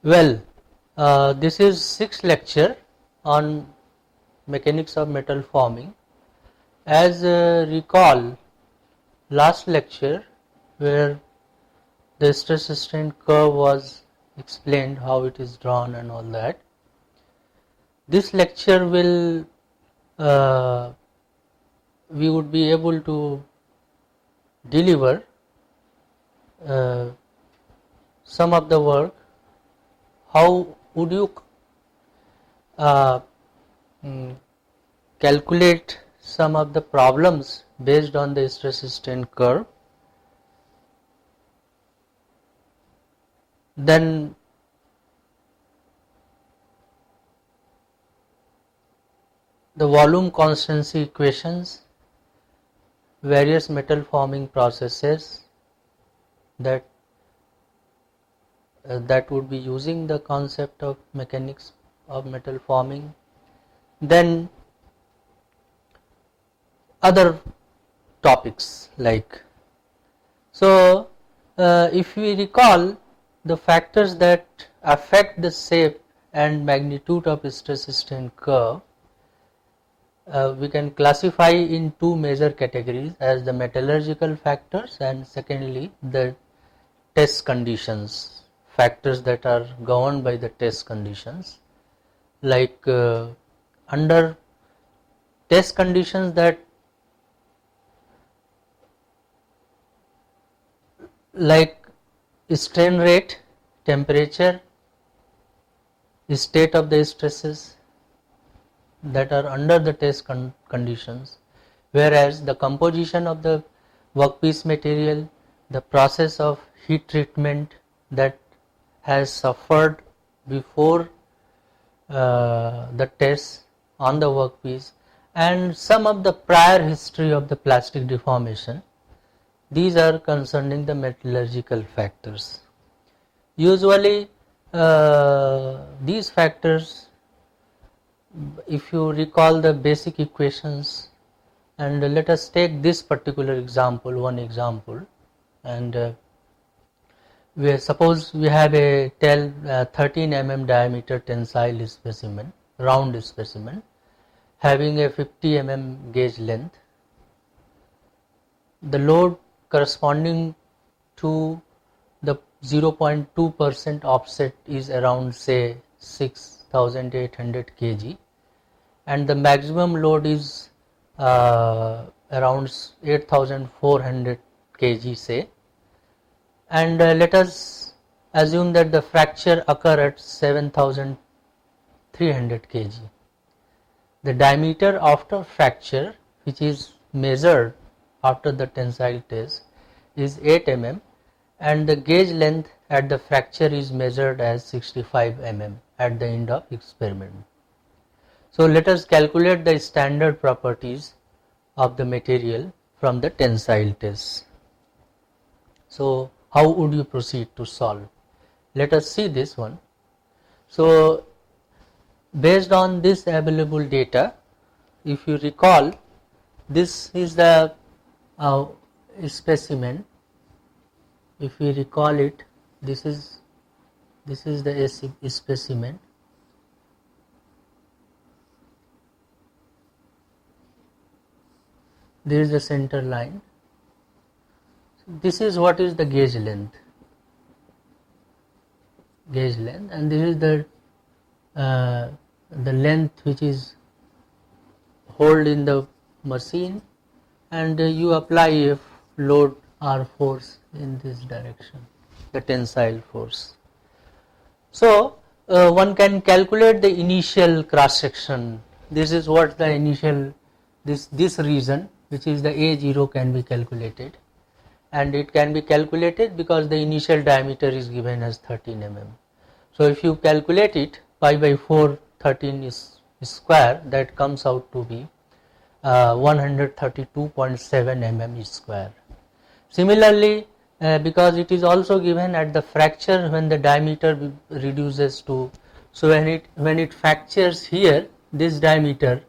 Well, this is sixth lecture on mechanics of metal forming. As recall last lecture where the stress strain curve was explained, how it is drawn and all that. This lecture will we would be able to deliver some of the work. How would you uh, mm, calculate some of the problems based on the stress strain curve? Then the volume constancy equations, various metal forming processes that that would be using the concept of mechanics of metal forming. Then other topics like, so if we recall the factors that affect the shape and magnitude of stress strain curve, we can classify in two major categories as the metallurgical factors and secondly the test conditions, factors that are governed by the test conditions. Like under test conditions, that like strain rate, temperature, state of the stresses, that are under the test conditions, whereas the composition of the workpiece material, the process of heat treatment that has suffered before the test on the workpiece, and some of the prior history of the plastic deformation, these are concerning the metallurgical factors. Usually these factors, if you recall the basic equations, and let us take this particular example, one example, and suppose we have a 13 mm diameter tensile specimen, round specimen, having a 50 mm gauge length. The load corresponding to the 0.2% offset is around, say, 6,800 kg, and the maximum load is around 8,400 kg, say, and let us assume that the fracture occur at 7,300 kg. The diameter after fracture, which is measured after the tensile test, is 8 mm, and the gauge length at the fracture is measured as 65 mm at the end of experiment. So let us calculate the standard properties of the material from the tensile test. So how would you proceed to solve? Let us see this one. So based on this available data, if you recall, this is the specimen. If we recall it, this is the specimen. There is the center line. This is what is the gauge length, and this is the length which is hold in the machine, and you apply a load or force in this direction, the tensile force. So one can calculate the initial cross section. This is what the initial, this region, which is the A0, can be calculated, and it can be calculated because the initial diameter is given as 13 mm. So if you calculate it, pi by 4 13 is square, that comes out to be 132.7 mm square. Similarly, because it is also given at the fracture when the diameter reduces to, so when it fractures here, this diameter,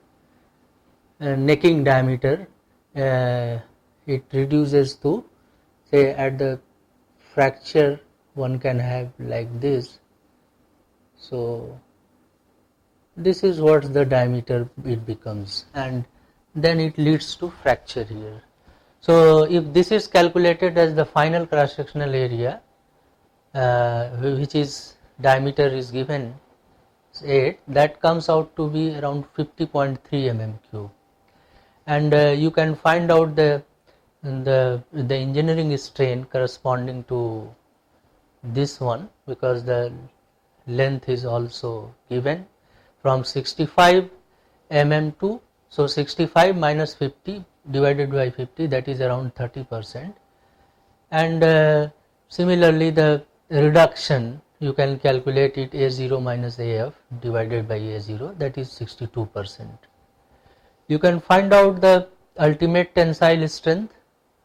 necking diameter, it reduces to, say, at the fracture one can have like this, So this is what the diameter it becomes, and then it leads to fracture here. So if this is calculated as the final cross sectional area, which is diameter is given 8, that comes out to be around 50.3 mm cube, and you can find out the engineering strain corresponding to this one, because the length is also given from 65 mm to, so 65 minus 50 divided by 50, that is around 30%, and similarly the reduction you can calculate it A0 minus AF divided by A0, that is 62%. You can find out the ultimate tensile strength,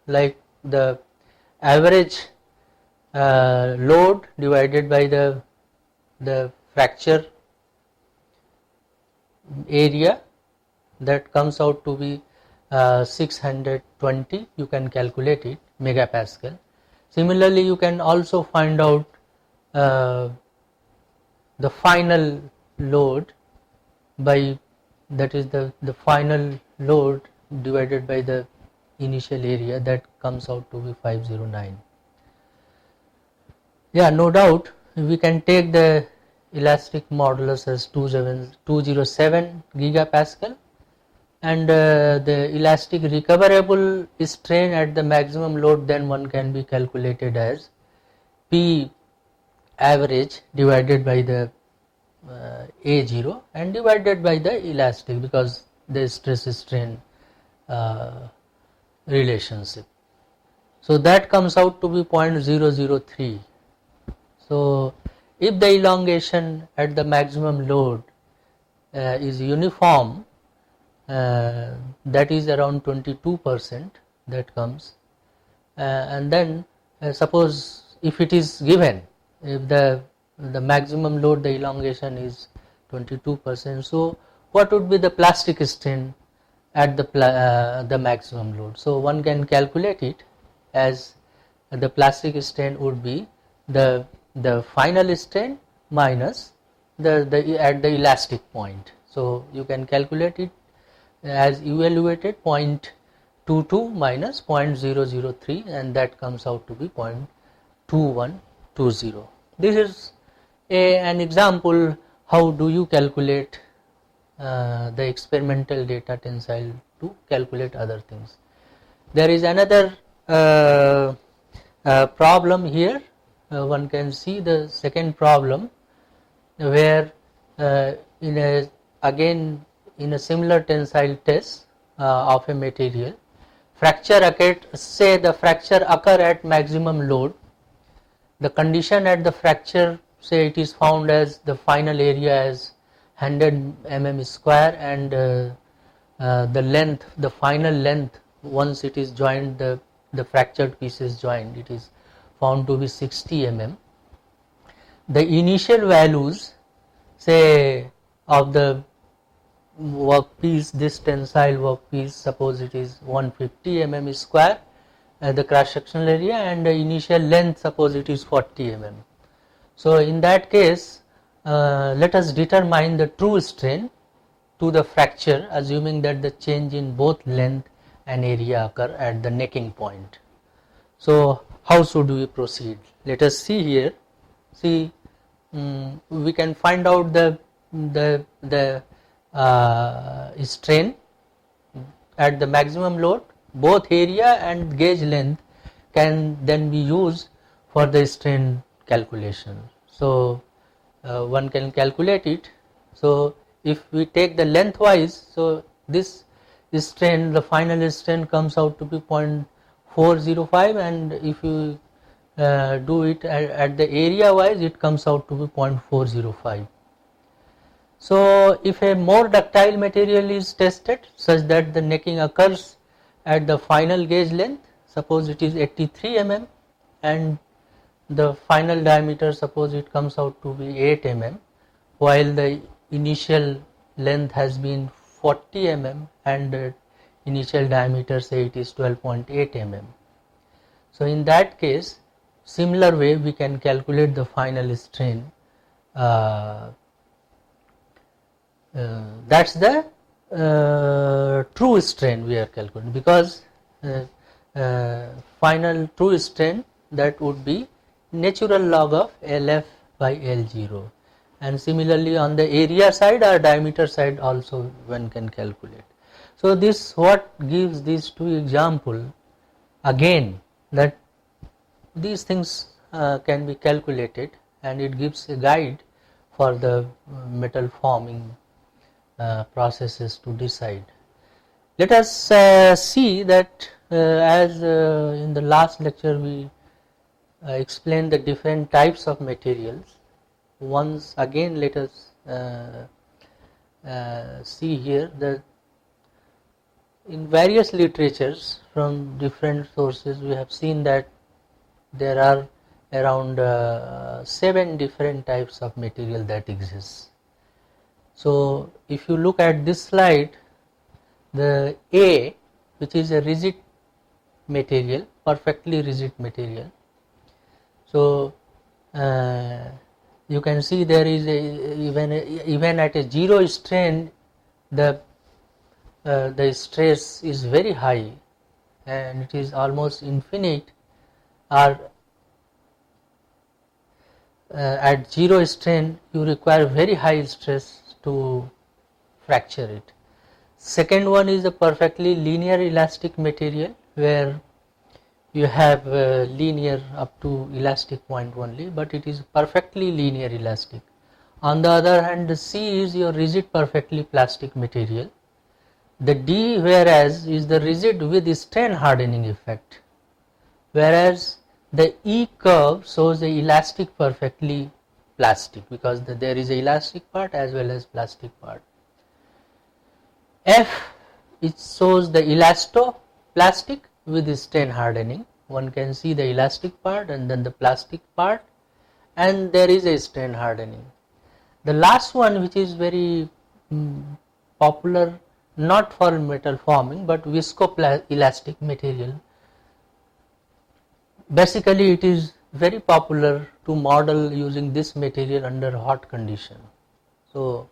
like the average load divided by the fracture area, that comes out to be 620, you can calculate it, megapascal. Similarly, you can also find out the final load by, that is the final load divided by the initial area, that comes out to be 509. Yeah, no doubt we can take the elastic modulus as 207 gigapascal, and the elastic recoverable strain at the maximum load, then one can be calculated as P average divided by the A0 and divided by the elastic, because the stress strain relationship. So that comes out to be 0.003. So if the elongation at the maximum load is uniform, that is around 22%, that comes, and then suppose if it is given, if the maximum load, the elongation is 22%, so what would be the plastic strain at the maximum load? So one can calculate it as the plastic strain would be the final strain minus the at the elastic point. So you can calculate it as evaluated 0.22 minus 0.003, and that comes out to be 0.2120. This is an example how do you calculate the experimental data tensile to calculate other things. There is another problem here. One can see the second problem, where again in a similar tensile test of a material, fracture occurred, say the fracture occur at maximum load. The condition at the fracture, say it is found as the final area as 100 mm square, and the length, the final length, once it is joined, the fractured piece is joined, it is found to be 60 mm. The initial values, say of the workpiece, this tensile workpiece, suppose it is 150 mm square, the cross sectional area, and the initial length, suppose it is 40 mm. So in that case, let us determine the true strain to the fracture, assuming that the change in both length and area occur at the necking point. So how should we proceed? Let us see here. See, we can find out the strain at the maximum load. Both area and gauge length can then be used for the strain calculation. So one can calculate it. So if we take the lengthwise, so this strain, the final strain comes out to be 0.405, and if you do it at the area wise, it comes out to be 0.405. So if a more ductile material is tested such that the necking occurs at the final gauge length, suppose it is 83 mm, and the final diameter, suppose it comes out to be 8 mm, while the initial length has been 40 mm and the initial diameter, say it is 12.8 mm. So in that case, similar way we can calculate the final strain uh, that's the true strain we are calculating, because final true strain, that would be natural log of LF by L0, and similarly on the area side or diameter side also one can calculate. So this what gives these two example again, that these things can be calculated, and it gives a guide for the metal forming processes to decide. Let us see that as in the last lecture we explained the different types of materials. Once again let us see here that in various literatures from different sources we have seen that there are around 7 different types of material that exists. So if you look at this slide, the A, which is a rigid material, perfectly rigid material. So you can see there is even at a zero strain the stress is very high, and it is almost infinite, or at zero strain you require very high stress to fracture it. Second one is a perfectly linear elastic material, where you have linear up to elastic point only, but it is perfectly linear elastic. On the other hand, the C is your rigid perfectly plastic material. The D, whereas, is the rigid with strain hardening effect, whereas the E curve shows the elastic perfectly plastic, because there is a elastic part as well as plastic part. F, it shows the elastoplastic with strain hardening. One can see the elastic part and then the plastic part, and there is a strain hardening. The last one, which is very popular, not for metal forming but viscoelastic material. Basically it is very popular to model using this material under hot condition. So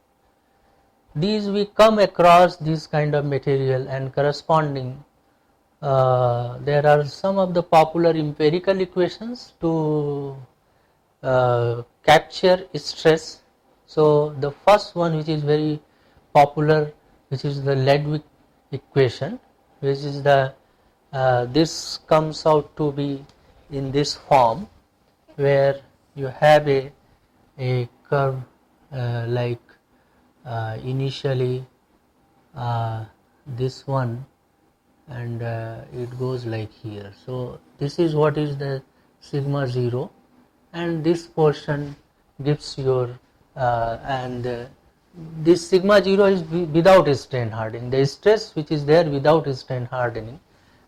these we come across this kind of material, and corresponding there are some of the popular empirical equations to capture stress. So the first one, which is very popular, which is the Ledwick equation, which is the this comes out to be in this form, where you have a curve like initially this one, and it goes like here. So this is what is the sigma 0, and this portion gives your and this sigma 0 is without strain hardening, the stress which is there without strain hardening,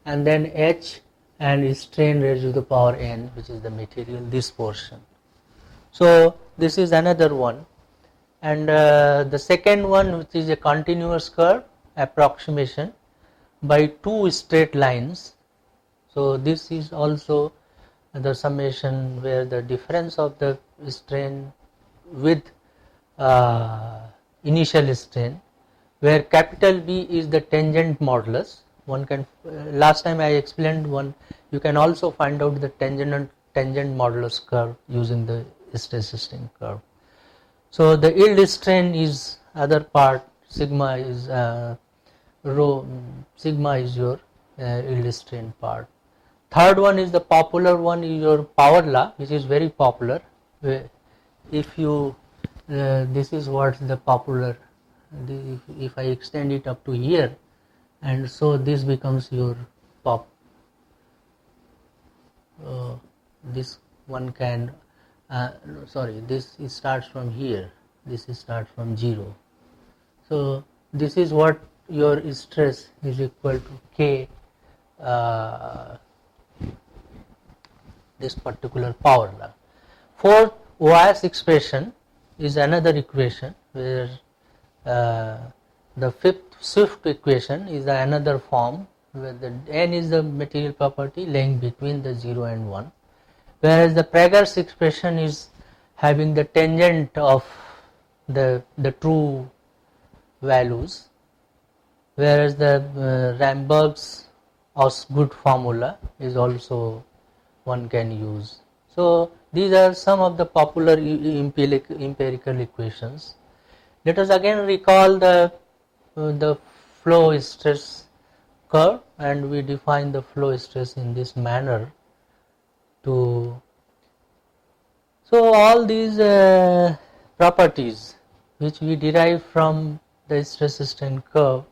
and then H and strain raised to the power n, which is the material, this portion. So this is another one. And the second one, which is a continuous curve approximation by two straight lines. So this is also the summation where the difference of the strain with initial strain, where capital B is the tangent modulus. One can last time I explained one, you can also find out the tangent modulus curve using the stress strain curve. So the yield strain is other part, sigma is rho, sigma is your yield strain part. Third one is the popular one, is your power law, which is very popular. If you this is what the popular, if I extend it up to here, and so this becomes your pop. This one can sorry, this starts from here, this starts from 0. So this is what your stress is equal to K, this particular power law. Fourth, OIS expression is another equation, where the fifth Swift equation is another form, where the n is the material property lying between the 0 and 1, whereas the Prager's expression is having the tangent of the true values, whereas the Ramberg's Osgood formula is also one can use. So these are some of the popular empirical equations. Let us again recall the flow stress curve, and we define the flow stress in this manner. So all these properties which we derive from the stress strain curve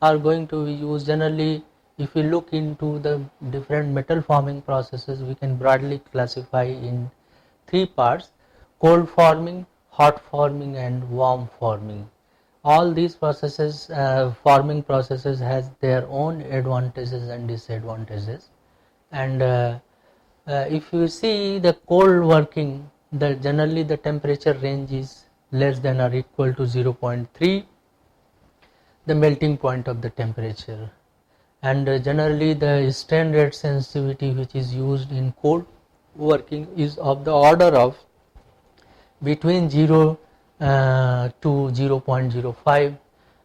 are going to be used generally. If we look into the different metal forming processes, we can broadly classify in three parts: cold forming, hot forming and warm forming. All these processes, forming processes, has their own advantages and disadvantages. And if you see the cold working, generally the temperature range is less than or equal to 0.3, the melting point of the temperature. And generally the strain rate sensitivity which is used in cold working is of the order of between 0 to 0.05,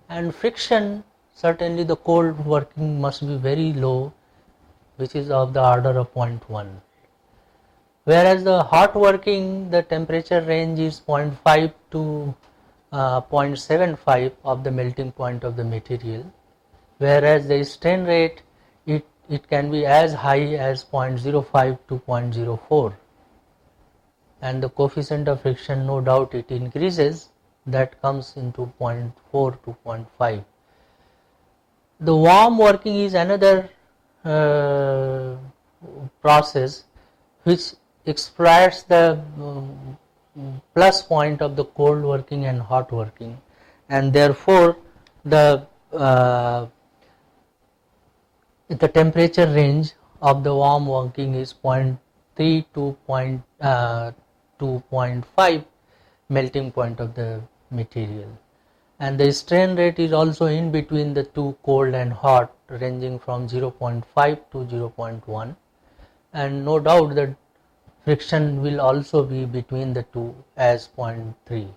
and friction, certainly the cold working must be very low, which is of the order of 0.1. Whereas the hot working, the temperature range is 0.5 to 0.75 of the melting point of the material, whereas the strain rate, it can be as high as 0.05 to 0.04, and the coefficient of friction, no doubt it increases, that comes into 0.4 to 0.5. The warm working is another process which exploits the plus point of the cold working and hot working, and therefore the temperature range of the warm working is 0.3 to 2.5 melting point of the material, and the strain rate is also in between the two, cold and hot, ranging from 0.5 to 0.1, and no doubt that friction will also be between the two as 0.3.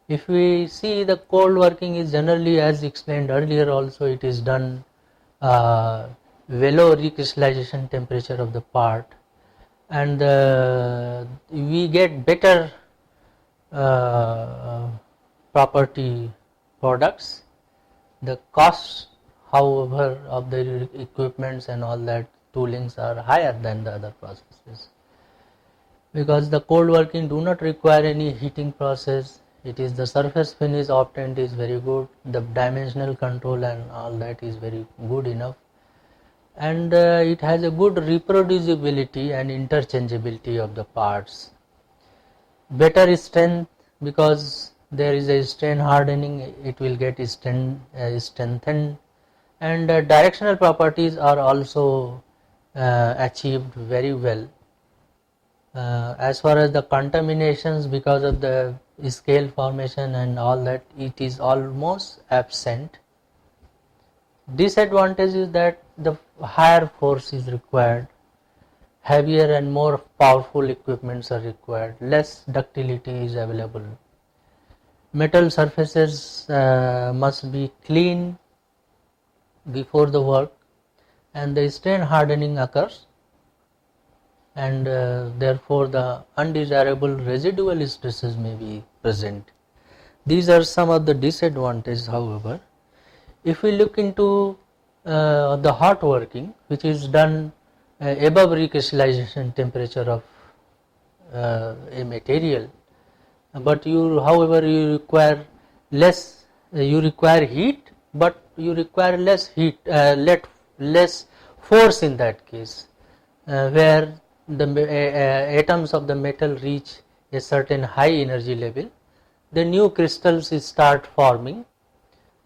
If we see, the cold working is generally, as explained earlier also, it is done below recrystallization temperature of the part, and we get better property products. The cost, however, of the equipments and all that toolings are higher than the other processes, because the cold working do not require any heating process. It is the surface finish obtained is very good, the dimensional control and all that is very good enough, and it has a good reproducibility and interchangeability of the parts. Better strength, because there is a strain hardening, it will get strengthened, and directional properties are also achieved very well. As far as the contaminations, because of the scale formation and all that, it is almost absent. Disadvantage is that the higher force is required, heavier and more powerful equipments are required, less ductility is available. Metal surfaces must be clean before the work, and the strain hardening occurs, and therefore the undesirable residual stresses may be present. These are some of the disadvantages. However, if we look into the hot working, which is done above recrystallization temperature of a material, but however you require less, you require heat, but you require less heat, less force in that case, where the atoms of the metal reach a certain high energy level, the new crystals start forming,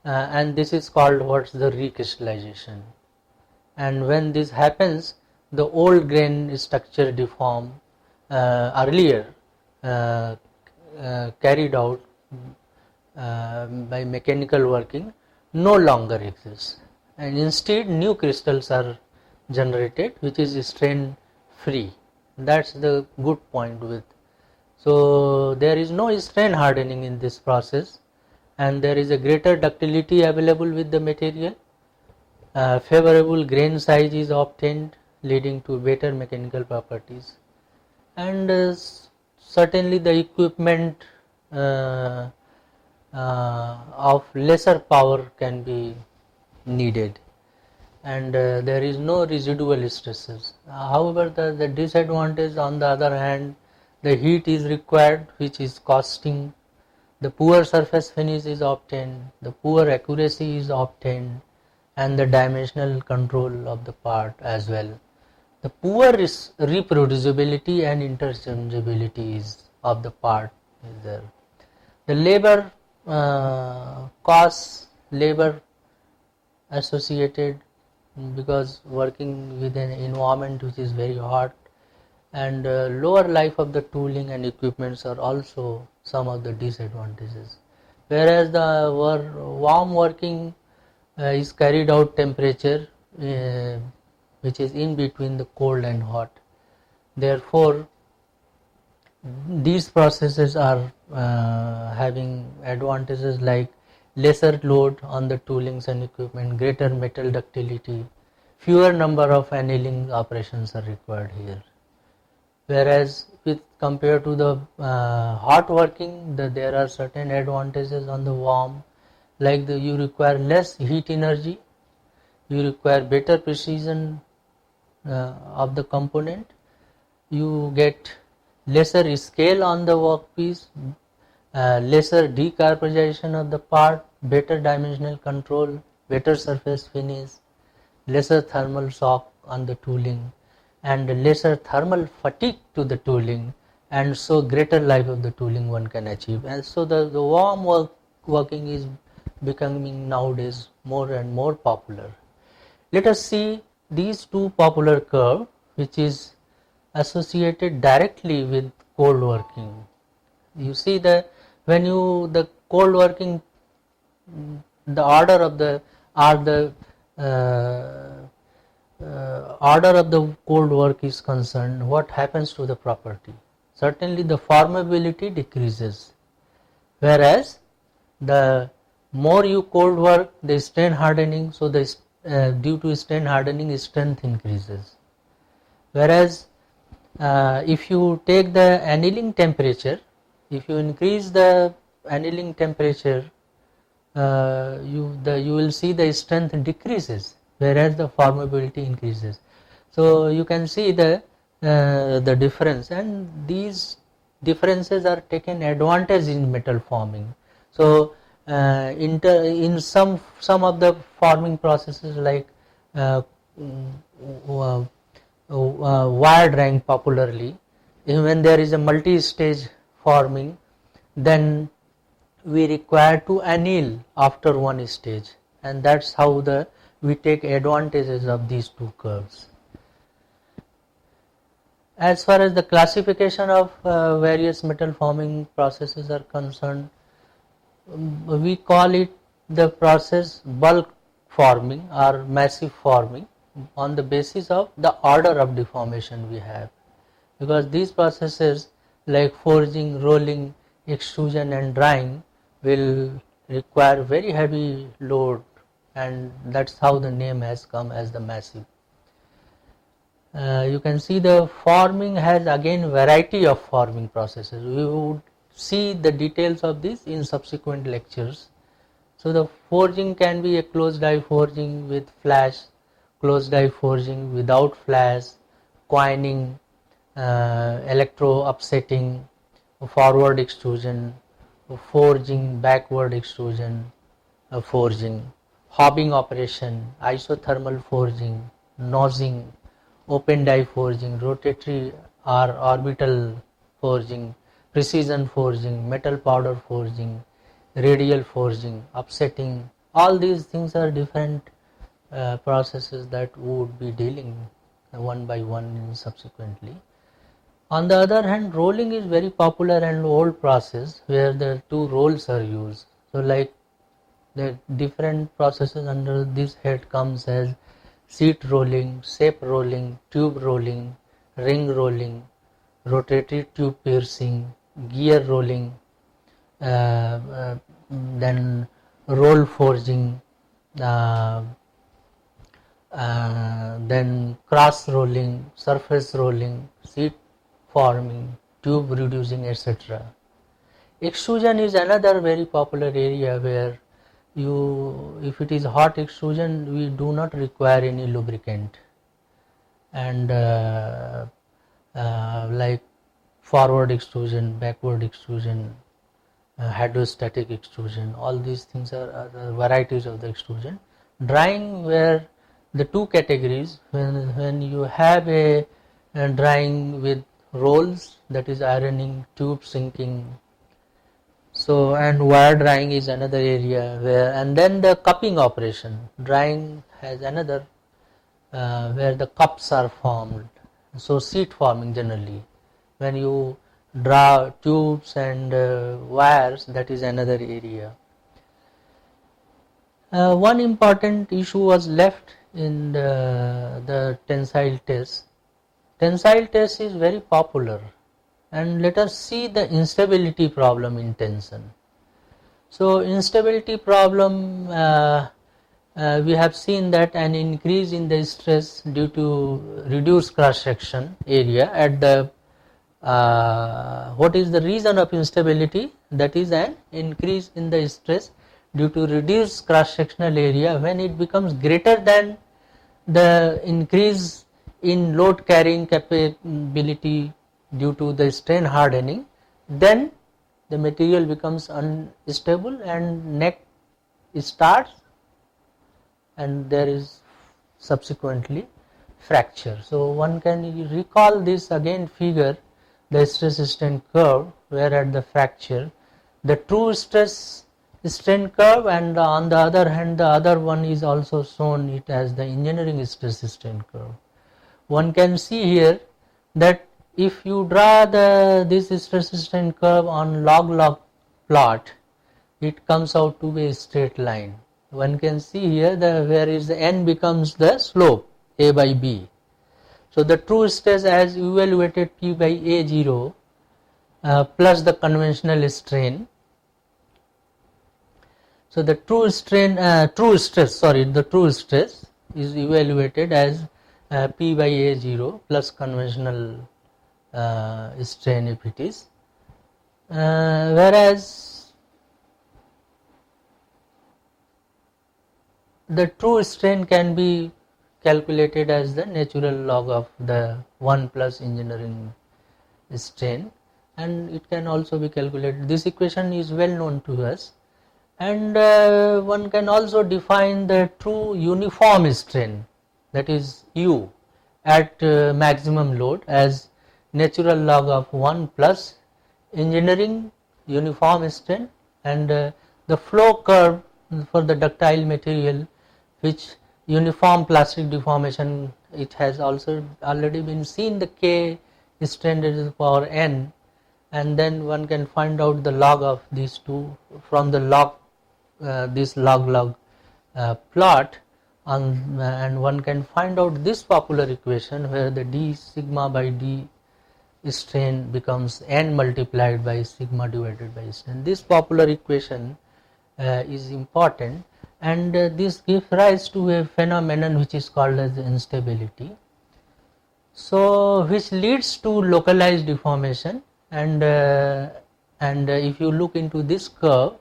and this is called what's the recrystallization. And when this happens, the old grain structure deform earlier carried out by mechanical working no longer exists, and instead new crystals are generated which is strain free. That's the good point with. So there is no strain hardening in this process, and there is a greater ductility available with the material. Favorable grain size is obtained, leading to better mechanical properties, and certainly the equipment uh, of lesser power can be needed, and there is no residual stresses. However, the disadvantage on the other hand, the heat is required, which is costing, the poor surface finish is obtained, the poor accuracy is obtained, and the dimensional control of the part as well. The poor reproducibility and interchangeability is of the part is there. The labor costs, labor associated, because working with an environment which is very hot, and lower life of the tooling and equipments are also some of the disadvantages. Whereas the warm working is carried out temperature which is in between the cold and hot. Therefore, these processes are having advantages like lesser load on the toolings and equipment, greater metal ductility, fewer number of annealing operations are required here. Whereas with compared to the hot working, there are certain advantages on the warm, like you require less heat energy, you require better precision of the component, you get lesser scale on the workpiece, lesser decarbonization of the part, better dimensional control, better surface finish, lesser thermal shock on the tooling, and lesser thermal fatigue to the tooling, and so greater life of the tooling one can achieve. And so the warm working is becoming nowadays more and more popular. Let us see these two popular curves, which is associated directly with cold working. You see that when the cold working, the order of the order of the cold work is concerned, what happens to the property? Certainly the formability decreases, whereas the more you cold work, the strain hardening, so the due to strain hardening, strength increases. Whereas if you take the annealing temperature, if you increase the annealing temperature, you will see the strength decreases, whereas the formability increases. So you can see the difference, and these differences are taken advantage in metal forming. So in some of the forming processes like wire drying popularly, when there is a multi-stage forming, then we require to anneal after one stage, and that's how we take advantages of these two curves. As far as the classification of various metal forming processes are concerned, we call it the process bulk forming or massive forming on the basis of the order of deformation we have, because these processes like forging, rolling, extrusion and drying will require very heavy load, and that's how the name has come as the massive. You can see the forming has again variety of forming processes. We would see the details of this in subsequent lectures. So the forging can be a closed die forging with flash, closed die forging without flash, coining, electro upsetting, forward extrusion, forging, backward extrusion, forging, hobbing operation, isothermal forging, nosing, open die forging, rotatory or orbital forging, precision forging, metal powder forging, radial forging, upsetting. All these things are different processes that we would be dealing one by one subsequently. On the other hand, rolling is very popular and old process where the two rolls are used. So like the different processes under this head comes as seat rolling, shape rolling, tube rolling, ring rolling, rotatory tube piercing, gear rolling, then roll forging, uh, then cross rolling, surface rolling, seat forming, tube reducing, etc. Extrusion is another very popular area where if it is hot extrusion, we do not require any lubricant, and like forward extrusion, backward extrusion, hydrostatic extrusion, all these things are the varieties of the extrusion. Drying, where the two categories, when you have a drying with rolls, that is ironing, tube sinking, so and wire drying is another area where, and then the cupping operation. Drying has another where the cups are formed, so seat forming generally. When you draw tubes and wires, that is another area. One important issue was left in the tensile test. Tensile test is very popular, and let us see the instability problem in tension. So instability problem, we have seen that an increase in the stress due to reduced cross section area at the what is the reason of instability? That is an increase in the stress due to reduced cross sectional area. When it becomes greater than the increase in load carrying capability due to the strain hardening, then the material becomes unstable and neck starts, and there is subsequently fracture. So one can recall this again figure, the stress strain curve, where at the fracture the true stress strain curve, and on the other hand the other one is also shown it as the engineering stress strain curve. One can see here that if you draw this stress strain curve on log plot, it comes out to be a straight line. One can see here where is the n becomes the slope a by b. So the true stress as evaluated P by A0 plus the conventional strain. So the true stress is evaluated as P by A0 plus conventional strain if it is, whereas the true strain can be calculated as the natural log of the 1 plus engineering strain, and it can also be calculated. This equation is well known to us, and one can also define the true uniform strain, that is U, at maximum load as natural log of 1 plus engineering uniform strain, and the flow curve for the ductile material, which uniform plastic deformation, it has also already been seen the K strain to the power n, and then one can find out the log of these two from the log this log plot on, and one can find out this popular equation where the d sigma by d strain becomes n multiplied by sigma divided by strain. This popular equation is important, and this gives rise to a phenomenon which is called as instability, so which leads to localized deformation, and if you look into this curve,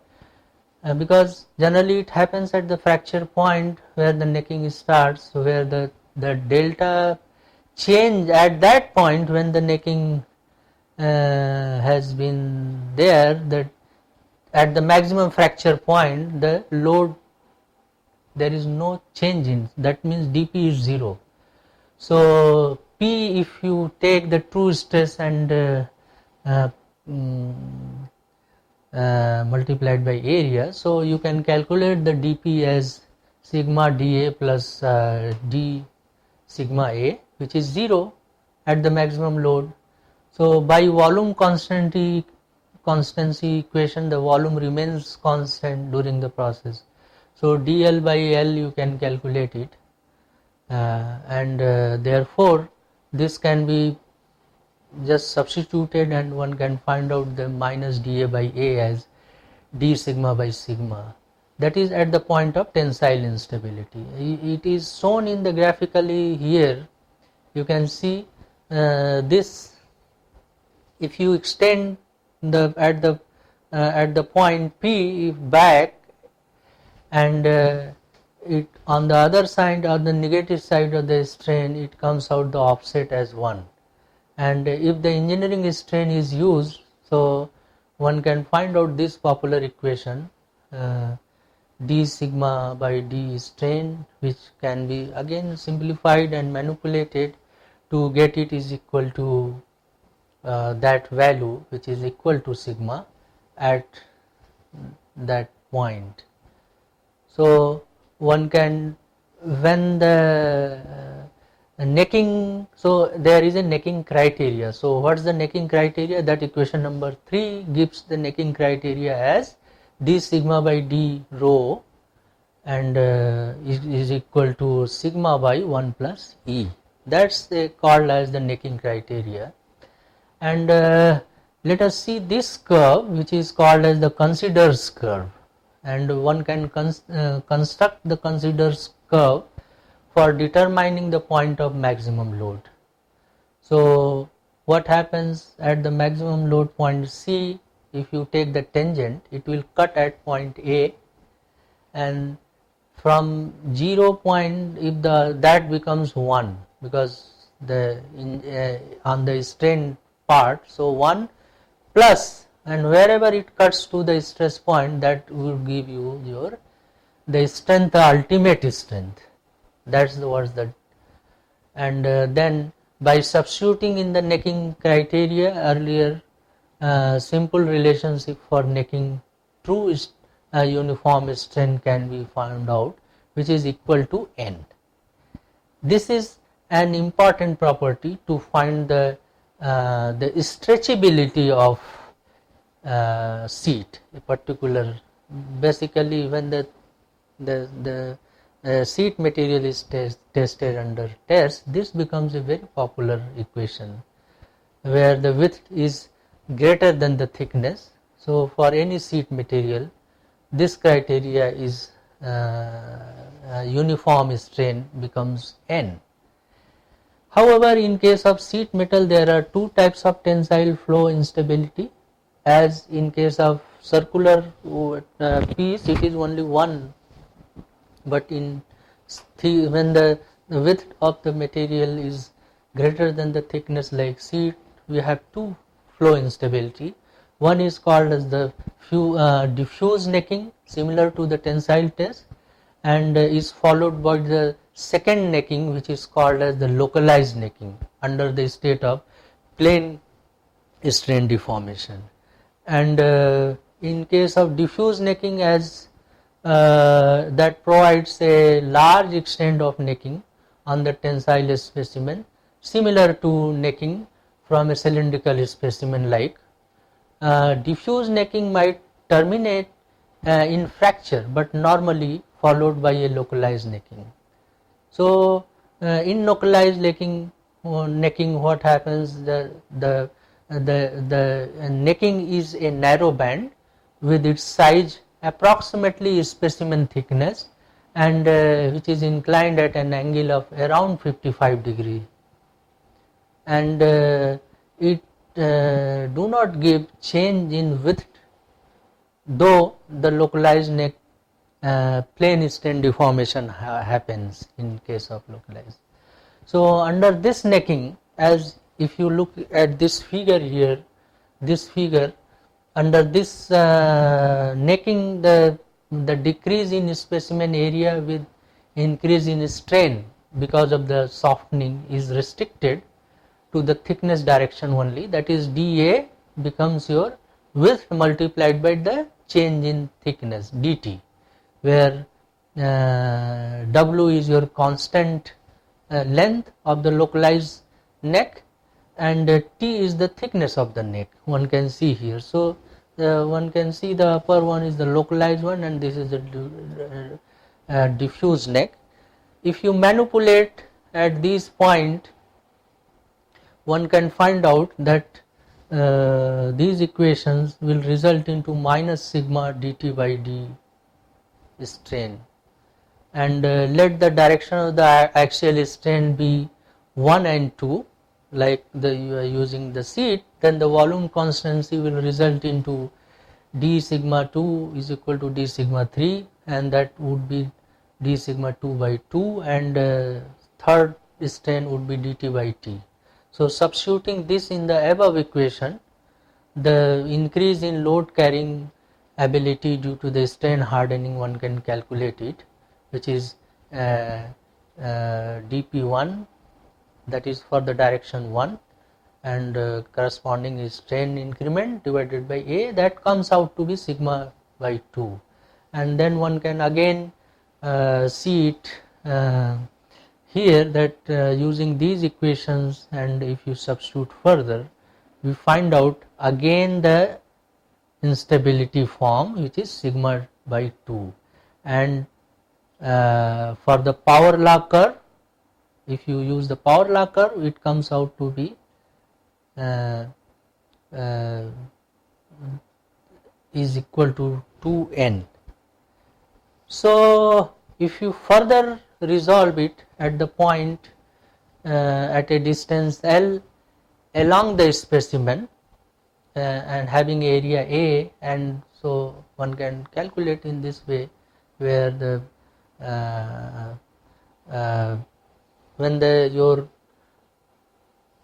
because generally it happens at the fracture point where the necking starts, where the delta change at that point when the necking has been there, that at the maximum fracture point the load, there is no change in, that means dP is 0. So P, if you take the true stress and multiplied by area, so you can calculate the dP as sigma dA plus d sigma A, which is 0 at the maximum load. So by volume constancy equation, the volume remains constant during the process. So dL by L you can calculate it, and therefore this can be just substituted, and one can find out the minus dA by A as d sigma by sigma. That is at the point of tensile instability. It is shown in the graphically here. You can see this. If you extend the at the point P back, and it on the other side, on the negative side of the strain, it comes out the offset as 1. And if the engineering strain is used, so one can find out this popular equation, d sigma by d strain, which can be again simplified and manipulated to get it is equal to that value, which is equal to sigma at that point. So one can, when the necking, so there is a necking criteria. So what is the necking criteria? That equation number 3 gives the necking criteria as d sigma by d rho, and is equal to sigma by 1 plus E. That's called as the necking criteria. And let us see this curve, which is called as the considers curve, and one can construct the considers curve for determining the point of maximum load. So what happens at the maximum load point C? If you take the tangent, it will cut at point A, and from 0 point, if that becomes 1, because the on the strain part, so 1 plus, and wherever it cuts to the stress point, that will give you your the strength, the ultimate strength. That's the what's that. And then by substituting in the necking criteria earlier, simple relationship for necking true uniform strain can be found out, which is equal to N. This is an important property to find the stretchability of seat, a particular, basically when the seat material is tested under test, this becomes a very popular equation where the width is greater than the thickness. So for any seat material, this criteria is uniform strain becomes N. However, in case of sheet metal, there are two types of tensile flow instability. As in case of circular piece, it is only one, but in when the width of the material is greater than the thickness like sheet, we have two flow instability. One is called as the diffuse necking, similar to the tensile test, and is followed by the second necking, which is called as the localized necking under the state of plane strain deformation. And in case of diffuse necking, as that provides a large extent of necking on the tensile specimen, similar to necking from a cylindrical specimen like. Diffuse necking might terminate in fracture, but normally followed by a localized necking. So in localized necking, what happens? The necking is a narrow band with its size approximately specimen thickness, and which is inclined at an angle of around 55 degree, and it do not give change in width, though the localized neck plane strain deformation happens in case of localized. So under this necking, as if you look at this figure here, this figure, under this necking, the decrease in specimen area with increase in strain because of the softening is restricted to the thickness direction only, that is dA becomes your width multiplied by the change in thickness dt, where W is your constant length of the localized neck, and T is the thickness of the neck, one can see here. So one can see the upper one is the localized one, and this is the diffuse neck. If you manipulate at this point, one can find out that these equations will result into minus sigma dt by d strain, and let the direction of the axial strain be 1 and 2, like you are using the seat, then the volume constancy will result into d sigma 2 is equal to d sigma 3, and that would be d sigma 2 by 2, and third strain would be dt by t. So substituting this in the above equation, the increase in load carrying ability due to the strain hardening, one can calculate it, which is dp1, that is for the direction 1, and corresponding is strain increment divided by A, that comes out to be sigma by 2. And then one can again see it here that using these equations, and if you substitute further, we find out again the instability form, which is sigma by 2. And for the power law curve, if you use the power law curve, it comes out to be is equal to 2n. So if you further resolve it at the point at a distance L along the specimen and having area A, and so one can calculate in this way, where the when your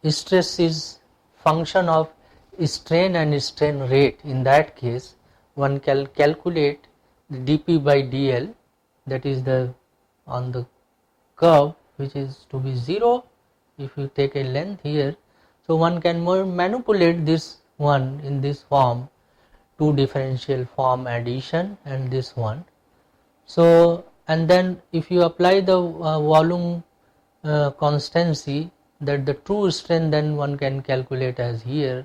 stress is function of strain and strain rate, in that case one can calculate the dp by dl, that is the on the curve, which is to be 0 if you take a length here. So one can manipulate this one in this form, two differential form addition and this one. So and then if you apply the volume constancy, that the true strain, then one can calculate as here,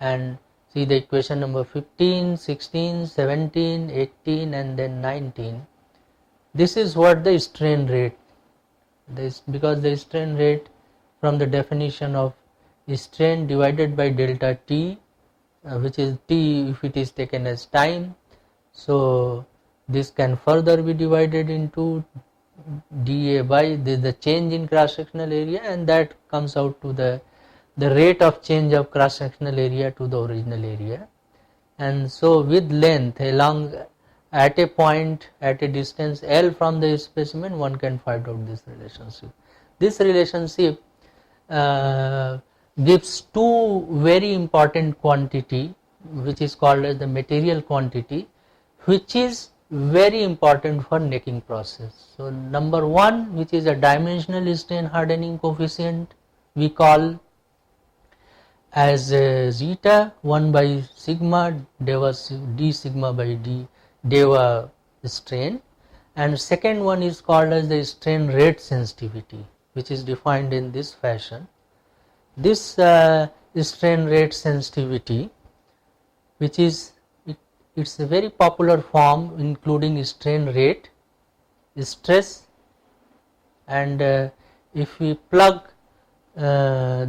and see the equation number 15, 16, 17, 18 and then 19. This is what the strain rate, this because the strain rate from the definition of strain divided by delta t, which is t if it is taken as time. So this can further be divided into dA by the change in cross sectional area, and that comes out to the rate of change of cross sectional area to the original area. And so with length along at a point at a distance L from the specimen, one can find out this relationship. This relationship gives two very important quantity, which is called as the material quantity, which is very important for necking process. So number one, which is a dimensional strain hardening coefficient, we call as zeta 1 by sigma deva d sigma by d deva strain, and second one is called as the strain rate sensitivity, which is defined in this fashion. This strain rate sensitivity, which is it's a very popular form including strain rate, stress, and if we plug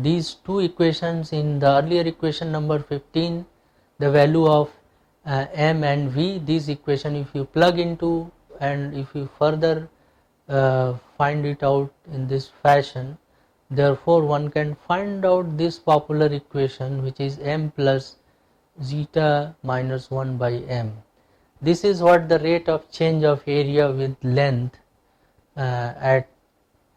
these two equations in the earlier equation number 15, the value of m and v, these equation if you plug into, and if you further find it out in this fashion, therefore one can find out this popular equation, which is m plus zeta minus 1 by m. This is what the rate of change of area with length at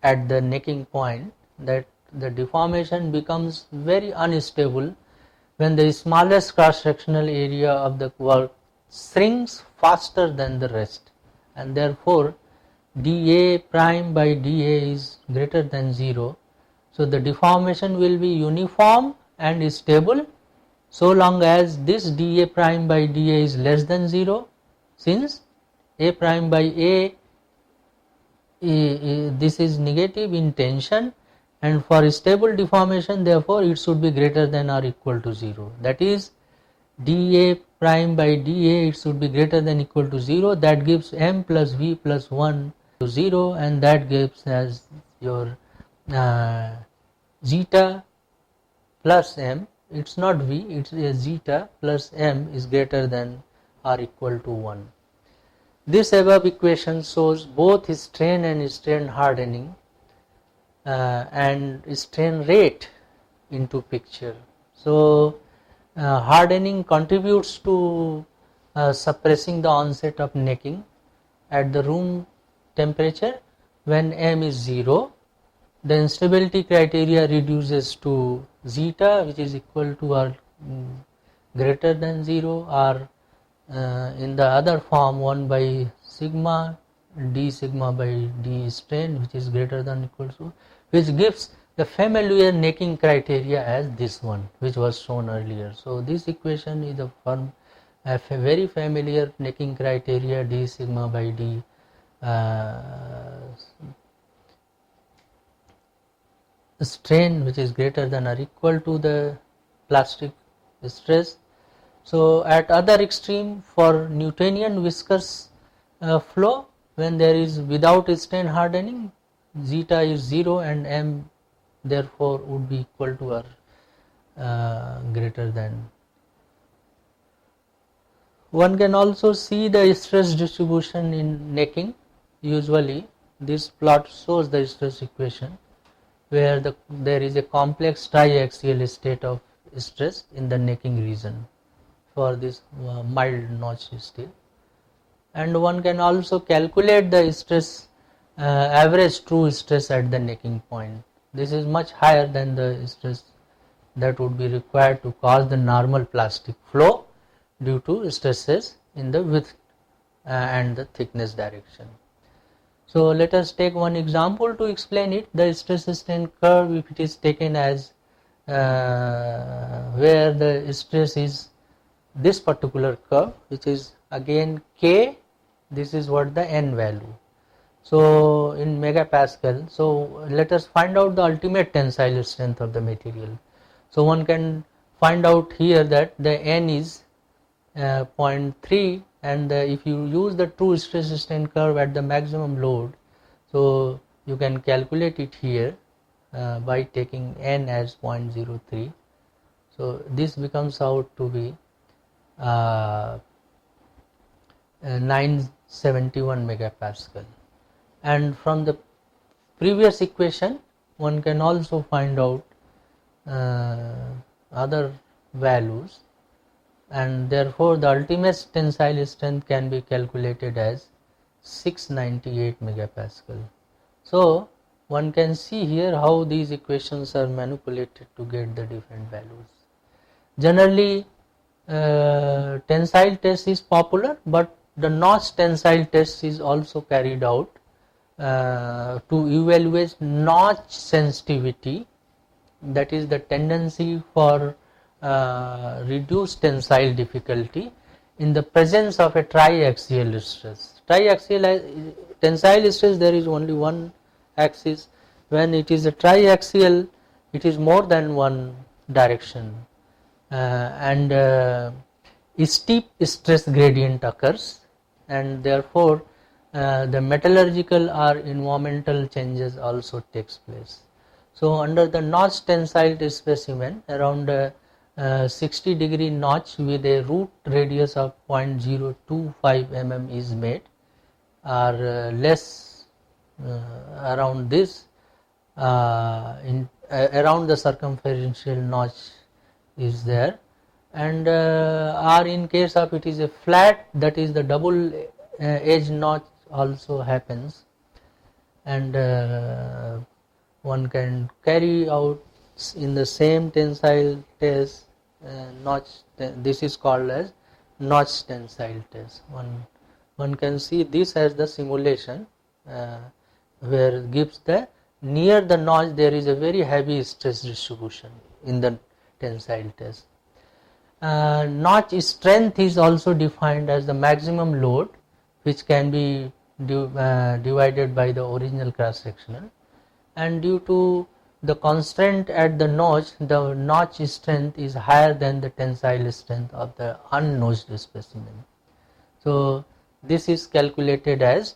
the necking point, that the deformation becomes very unstable when the smallest cross sectional area of the work shrinks faster than the rest, and therefore dA prime by dA is greater than 0. So the deformation will be uniform and stable so long as this dA prime by dA is less than 0, since A prime by A, this is negative in tension, and for stable deformation therefore it should be greater than or equal to 0. That is dA prime by dA, it should be greater than equal to 0. That gives m plus v plus 1 to 0, and that gives as your zeta plus m, it's not V, it's a zeta plus m is greater than or equal to 1. This above equation shows both strain and strain hardening and strain rate into picture. So hardening contributes to suppressing the onset of necking at the room temperature. When m is 0, the instability criteria reduces to zeta, which is equal to or greater than 0, or in the other form 1 by sigma d sigma by d strain, which is greater than equal to, which gives the familiar necking criteria as this one, which was shown earlier. So this equation is a very familiar necking criteria, d sigma by d strain, which is greater than or equal to the plastic stress. So at other extreme, for Newtonian viscous flow, when there is without strain hardening, zeta is 0 and m therefore would be equal to or greater than. One can also see the stress distribution in necking. Usually this plot shows the stress equation where there is a complex triaxial state of stress in the necking region for this mild notch steel, and one can also calculate the stress average true stress at the necking point. This is much higher than the stress that would be required to cause the normal plastic flow due to stresses in the width and the thickness direction. So let us take one example to explain it. The stress strain curve, if it is taken as where the stress is this particular curve, which is again K, this is what the N value. So in megapascal, so let us find out the ultimate tensile strength of the material. So one can find out here that the N is 0.3, and if you use the true stress strain curve at the maximum load, so you can calculate it here by taking N as 0.03. So this becomes out to be 971 megapascal, and from the previous equation one can also find out other values, and therefore the ultimate tensile strength can be calculated as 698 megapascal. So one can see here how these equations are manipulated to get the different values. Generally tensile test is popular, but the notch tensile test is also carried out to evaluate notch sensitivity, that is the tendency for reduced tensile difficulty in the presence of a triaxial stress. Triaxial tensile stress, there is only one axis. When it is a triaxial, it is more than one direction, and a steep stress gradient occurs, and therefore the metallurgical or environmental changes also takes place. So under the notch tensile specimen, around 60-degree notch with a root radius of 0.025 mm is made, or less around this, around the circumferential notch is there, and or in case of it is a flat, that is the double edge notch also happens, and one can carry out in the same tensile test notch. This is called as notch tensile test. One can see this as the simulation where it gives the near the notch there is a very heavy stress distribution in the tensile test. Notch strength is also defined as the maximum load, which can be divided by the original cross sectional, and due to the constraint at the notch strength is higher than the tensile strength of the unnotched specimen. So this is calculated as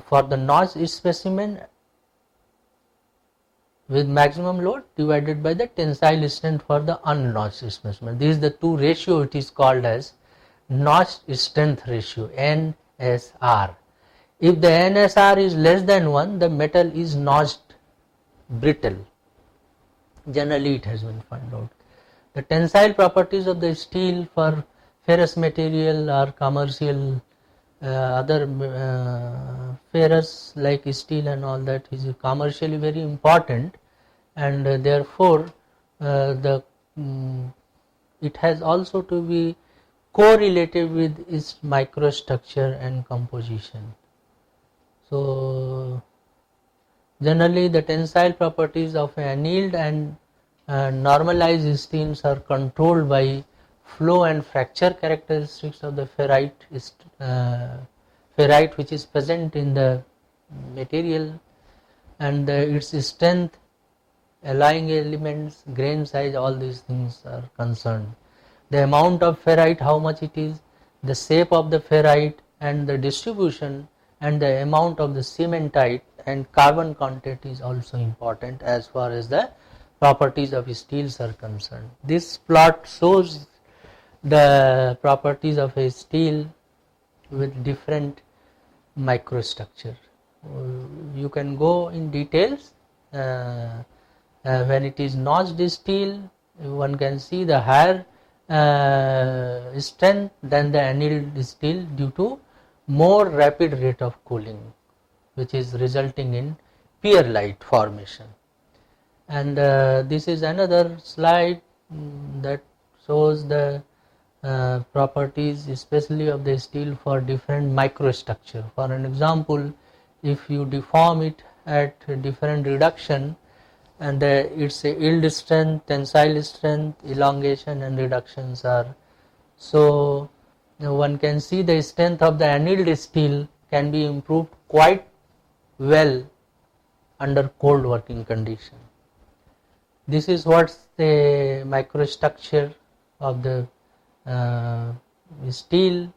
for the notch specimen, with maximum load divided by the tensile strength for the unnotched specimen. This is the two ratio, it is called as notched strength ratio, NSR. If the NSR is less than 1, the metal is notched brittle. Generally it has been found out. The tensile properties of the steel for ferrous material or commercial other ferrous like steel and all that is commercially very important, and therefore it has also to be correlated with its microstructure and composition. So generally the tensile properties of annealed and normalized steels are controlled by flow and fracture characteristics of the ferrite which is present in the material, and its strength, alloying elements, grain size, all these things are concerned. The amount of ferrite, how much it is, the shape of the ferrite and the distribution, and the amount of the cementite and carbon content is also important as far as the properties of steels are concerned. This plot shows the properties of a steel with different microstructure. You can go in details. When it is notched steel, one can see the higher strength than the annealed steel due to more rapid rate of cooling, which is resulting in pearlite formation. And this is another slide that shows the properties especially of the steel for different microstructure. For an example, if you deform it at different reduction, and its yield strength, tensile strength, elongation and reductions are, so one can see the strength of the annealed steel can be improved quite well under cold working condition. This is what's the microstructure of the steel,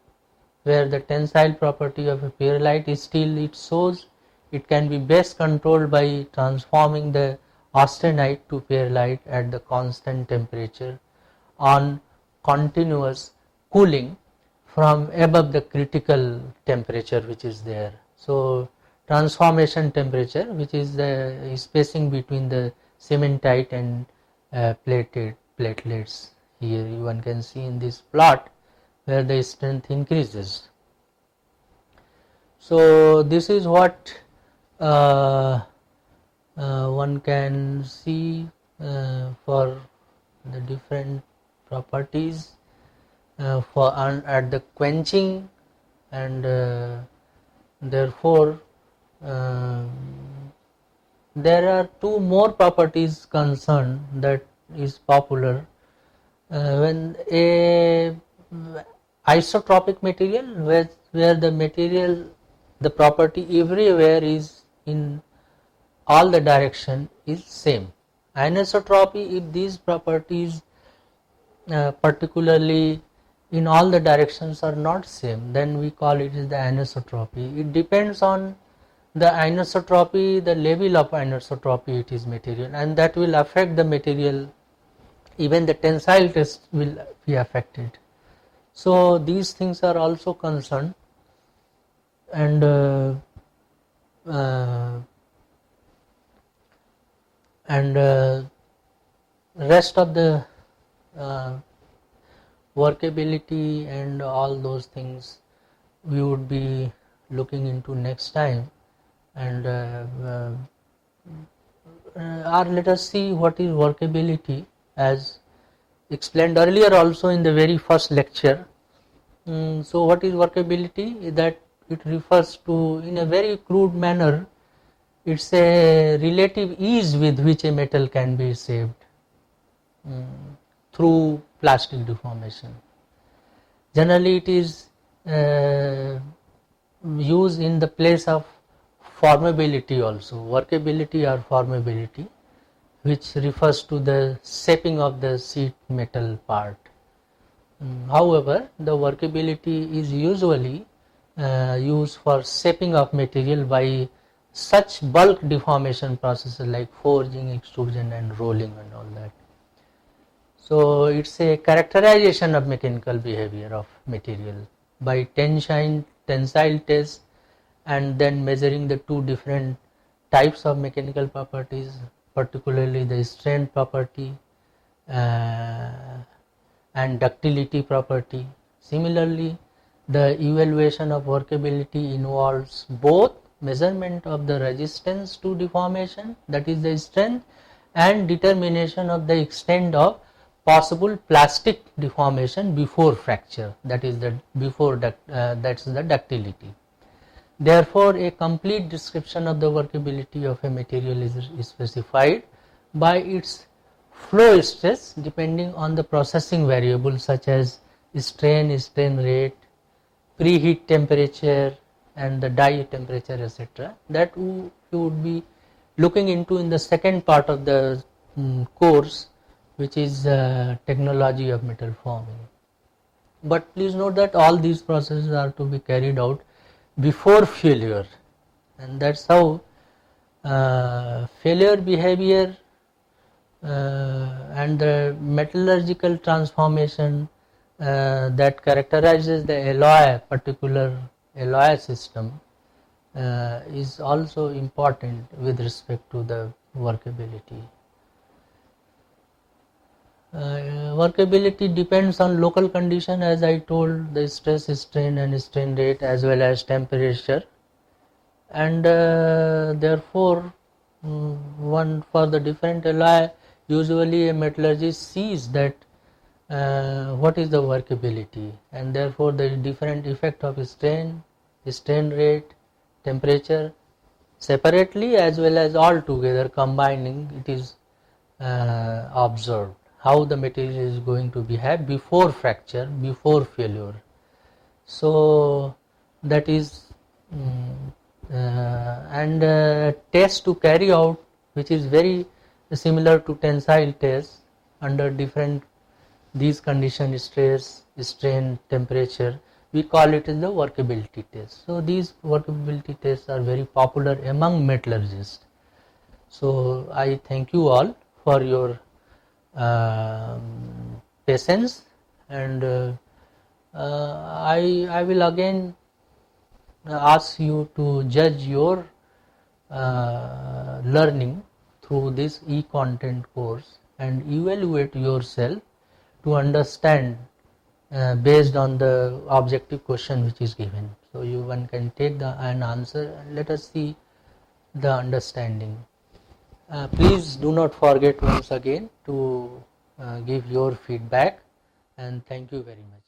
where the tensile property of a pearlite steel, it shows it can be best controlled by transforming the austenite to pearlite at the constant temperature on continuous cooling from above the critical temperature which is there. So transformation temperature, which is the spacing between the cementite and platelets. Here one can see in this plot where the strength increases. So this is what one can see for the different properties for at the quenching, and therefore there are two more properties concerned that is popular when a isotropic material where the material, the property everywhere is in all the direction is same. Anisotropy, if these properties particularly in all the directions are not same, then we call it is the anisotropy. It depends on the anisotropy, the level of anisotropy it is material, and that will affect the material, even the tensile test will be affected. So these things are also concerned, and rest of the workability and all those things we would be looking into next time, and or let us see what is workability as explained earlier also in the very first lecture. So what is workability? That it refers to, in a very crude manner, it's a relative ease with which a metal can be shaped through plastic deformation. Generally it is used in the place of formability also, workability or formability, which refers to the shaping of the sheet metal part. However, the workability is usually used for shaping of material by such bulk deformation processes like forging, extrusion and rolling and all that. So it's a characterization of mechanical behavior of material by tensile test and then measuring the two different types of mechanical properties, particularly the strength property and ductility property. Similarly, the evaluation of workability involves both measurement of the resistance to deformation, that is the strength, and determination of the extent of possible plastic deformation before fracture, that is the that's the ductility. Therefore, a complete description of the workability of a material is specified by its flow stress depending on the processing variables such as strain rate, preheat temperature and the die temperature, etc. That you would be looking into in the second part of the course, which is technology of metal forming. But please note that all these processes are to be carried out before failure, and that's how failure behavior and the metallurgical transformation that characterizes the particular alloy system is also important with respect to the workability. Workability depends on local condition, as I told, the stress, strain and strain rate as well as temperature, and therefore one for the different alloy, usually a metallurgist sees that what is the workability, and therefore the different effect of strain rate, temperature separately as well as all together combining, it is observed how the material is going to behave before fracture, before failure. So that is and test to carry out, which is very similar to tensile test under different these conditions, stress, strain, temperature, we call it as the workability test. So these workability tests are very popular among metallurgists. So I thank you all for your patience, and I will again ask you to judge your learning through this e-content course and evaluate yourself to understand based on the objective question which is given. So one can take an answer and let us see the understanding. Please do not forget once again to give your feedback, and thank you very much.